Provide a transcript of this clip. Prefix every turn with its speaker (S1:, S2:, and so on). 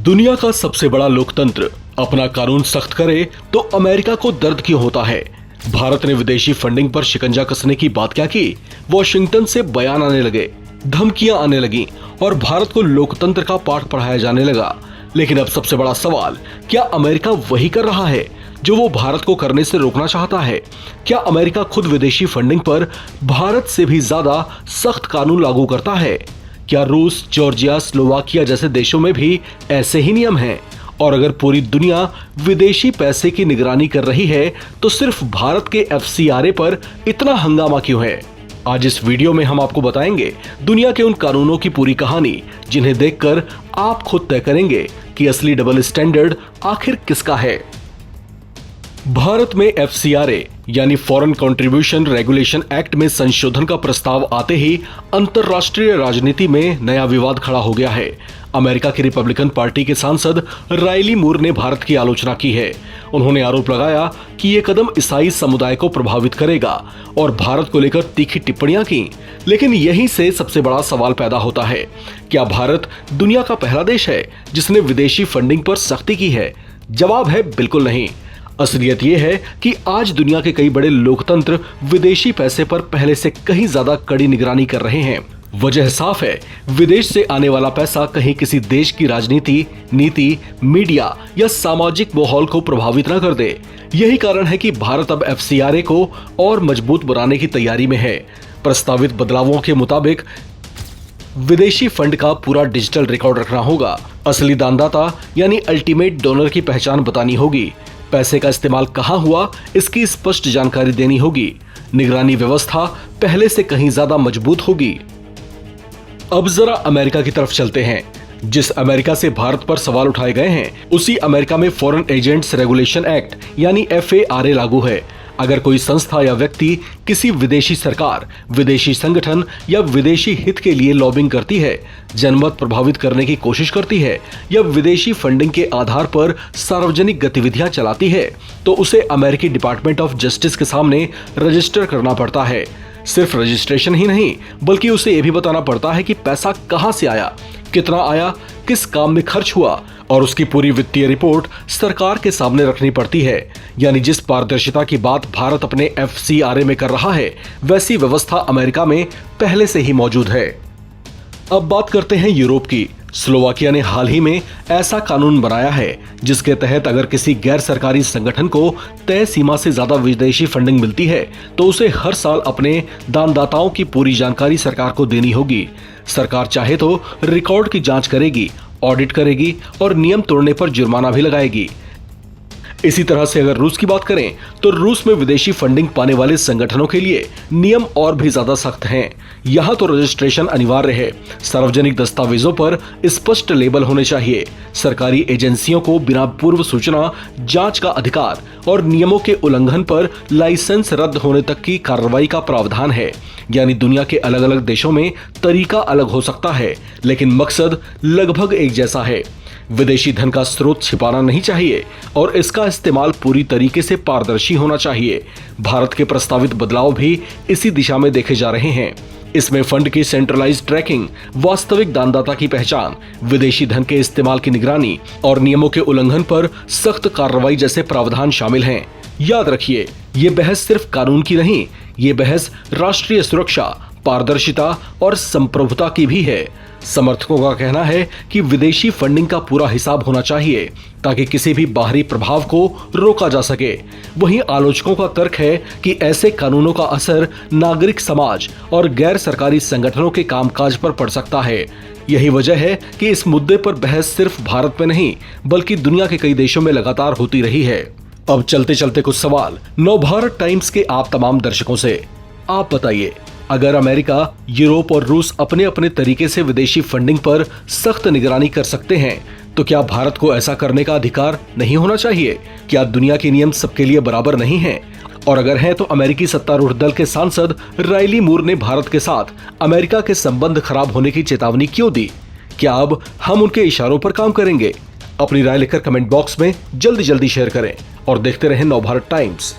S1: दुनिया का सबसे बड़ा लोकतंत्र अपना कानून सख्त करे तो अमेरिका को दर्द क्यों होता है। भारत ने विदेशी फंडिंग पर शिकंजा कसने की बात क्या की। वॉशिंगटन से बयान आने लगे, धमकियां आने लगी और भारत को लोकतंत्र का पाठ पढ़ाया जाने लगा। लेकिन अब सबसे बड़ा सवाल, क्या अमेरिका वही कर रहा है जो वो भारत को करने से रोकना चाहता है? क्या अमेरिका खुद विदेशी फंडिंग पर भारत से भी ज्यादा सख्त कानून लागू करता है? क्या रूस, जॉर्जिया, स्लोवाकिया जैसे देशों में भी ऐसे ही नियम हैं? और अगर पूरी दुनिया विदेशी पैसे की निगरानी कर रही है तो सिर्फ भारत के FCRA पर इतना हंगामा क्यों है? आज इस वीडियो में हम आपको बताएंगे दुनिया के उन कानूनों की पूरी कहानी जिन्हें देखकर आप खुद तय करेंगे कि असली डबल स्टैंडर्ड आखिर किसका है। भारत में FCRA यानी फॉरेन कंट्रीब्यूशन रेगुलेशन एक्ट में संशोधन का प्रस्ताव आते ही अंतर्राष्ट्रीय राजनीति में नया विवाद खड़ा हो गया है। अमेरिका की रिपब्लिकन पार्टी के सांसद रायली मूर ने भारत की आलोचना की है। उन्होंने आरोप लगाया कि ये कदम ईसाई समुदाय को प्रभावित करेगा और भारत को लेकर तीखी टिप्पणियां की। लेकिन यहीं से सबसे बड़ा सवाल पैदा होता है, क्या भारत दुनिया का पहला देश है जिसने विदेशी फंडिंग पर सख्ती की है? जवाब है बिल्कुल नहीं। असलियत यह है कि आज दुनिया के कई बड़े लोकतंत्र विदेशी पैसे पर पहले से कहीं ज्यादा कड़ी निगरानी कर रहे हैं। वजह साफ है, विदेश से आने वाला पैसा कहीं किसी देश की राजनीति, नीति, मीडिया या सामाजिक माहौल को प्रभावित न कर दे। यही कारण है कि भारत अब FCRA को और मजबूत बनाने की तैयारी में है। प्रस्तावित बदलावों के मुताबिक विदेशी फंड का पूरा डिजिटल रिकॉर्ड रखना होगा। असली दानदाता यानी अल्टीमेट डोनर की पहचान बतानी होगी। पैसे का इस्तेमाल कहां हुआ, इसकी स्पष्ट जानकारी देनी होगी। निगरानी व्यवस्था पहले से कहीं ज्यादा मजबूत होगी। अब जरा अमेरिका की तरफ चलते हैं। जिस अमेरिका से भारत पर सवाल उठाए गए हैं, उसी अमेरिका में फॉरेन एजेंट्स रेगुलेशन एक्ट यानी FARA लागू है। अगर कोई संस्था या व्यक्ति किसी विदेशी सरकार, विदेशी संगठन या विदेशी हित के लिए लॉबिंग करती है, जनमत प्रभावित करने की कोशिश करती है या विदेशी फंडिंग के आधार पर सार्वजनिक गतिविधियां चलाती है, तो उसे अमेरिकी डिपार्टमेंट ऑफ जस्टिस के सामने रजिस्टर करना पड़ता है। सिर्फ रजिस्ट्रेशन ही नहीं, बल्कि उसे यह भी बताना पड़ता है कि पैसा कहां से आया, कितना आया, किस काम में खर्च हुआ और उसकी पूरी वित्तीय रिपोर्ट सरकार के सामने रखनी पड़ती है। यानी जिस पारदर्शिता की बात भारत अपने FCRA में कर रहा है, वैसी व्यवस्था अमेरिका में पहले से ही मौजूद है। अब बात करते हैं यूरोप की। स्लोवाकिया ने हाल ही में ऐसा कानून बनाया है जिसके तहत अगर किसी गैर सरकारी संगठन को तय सीमा से ज्यादा विदेशी फंडिंग मिलती है तो उसे हर साल अपने दानदाताओं की पूरी जानकारी सरकार को देनी होगी। सरकार चाहे तो रिकॉर्ड की जांच करेगी, ऑडिट करेगी और नियम तोड़ने पर जुर्माना भी लगाएगी। इसी तरह से अगर रूस की बात करें तो रूस में विदेशी फंडिंग पाने वाले संगठनों के लिए नियम और भी ज्यादा सख्त हैं। यहाँ तो रजिस्ट्रेशन अनिवार्य है, सार्वजनिक दस्तावेजों पर स्पष्ट लेबल होने चाहिए, सरकारी एजेंसियों को बिना पूर्व सूचना जांच का अधिकार और नियमों के उल्लंघन पर लाइसेंस रद्द होने तक की कार्रवाई का प्रावधान है। यानी दुनिया के अलग अलग देशों में तरीका अलग हो सकता है, लेकिन मकसद लगभग एक जैसा है। विदेशी धन का स्रोत छिपाना नहीं चाहिए और इसका इस्तेमाल पूरी तरीके से पारदर्शी होना चाहिए। भारत के प्रस्तावित बदलाव भी इसी दिशा में देखे जा रहे हैं। इसमें फंड की सेंट्रलाइज्ड ट्रैकिंग, वास्तविक दानदाता की पहचान, विदेशी धन के इस्तेमाल की निगरानी और नियमों के उल्लंघन पर सख्त कार्रवाई जैसे प्रावधान शामिल हैं। याद रखिए, ये बहस सिर्फ कानून की नहीं, ये बहस राष्ट्रीय सुरक्षा, पारदर्शिता और संप्रभुता की भी है। समर्थकों का कहना है कि विदेशी फंडिंग का पूरा हिसाब होना चाहिए ताकि किसी भी बाहरी प्रभाव को रोका जा सके। वहीं आलोचकों का तर्क है कि ऐसे कानूनों का असर नागरिक समाज और गैर सरकारी संगठनों के कामकाज पर पड़ सकता है। यही वजह है कि इस मुद्दे पर बहस सिर्फ भारत में नहीं बल्कि दुनिया के कई देशों में लगातार होती रही है। अब चलते चलते कुछ सवाल नवभारत टाइम्स के आप तमाम दर्शकों से। आप बताइए, अगर अमेरिका, यूरोप और रूस अपने अपने तरीके से विदेशी फंडिंग पर सख्त निगरानी कर सकते हैं तो क्या भारत को ऐसा करने का अधिकार नहीं होना चाहिए? क्या दुनिया के नियम सबके लिए बराबर नहीं हैं? और अगर हैं तो अमेरिकी सत्तारूढ़ दल के सांसद रायली मूर ने भारत के साथ अमेरिका के संबंध खराब होने की चेतावनी क्यों दी? क्या अब हम उनके इशारों पर काम करेंगे? अपनी राय लिखकर कमेंट बॉक्स में जल्दी शेयर करें और देखते रहें नवभारत टाइम्स।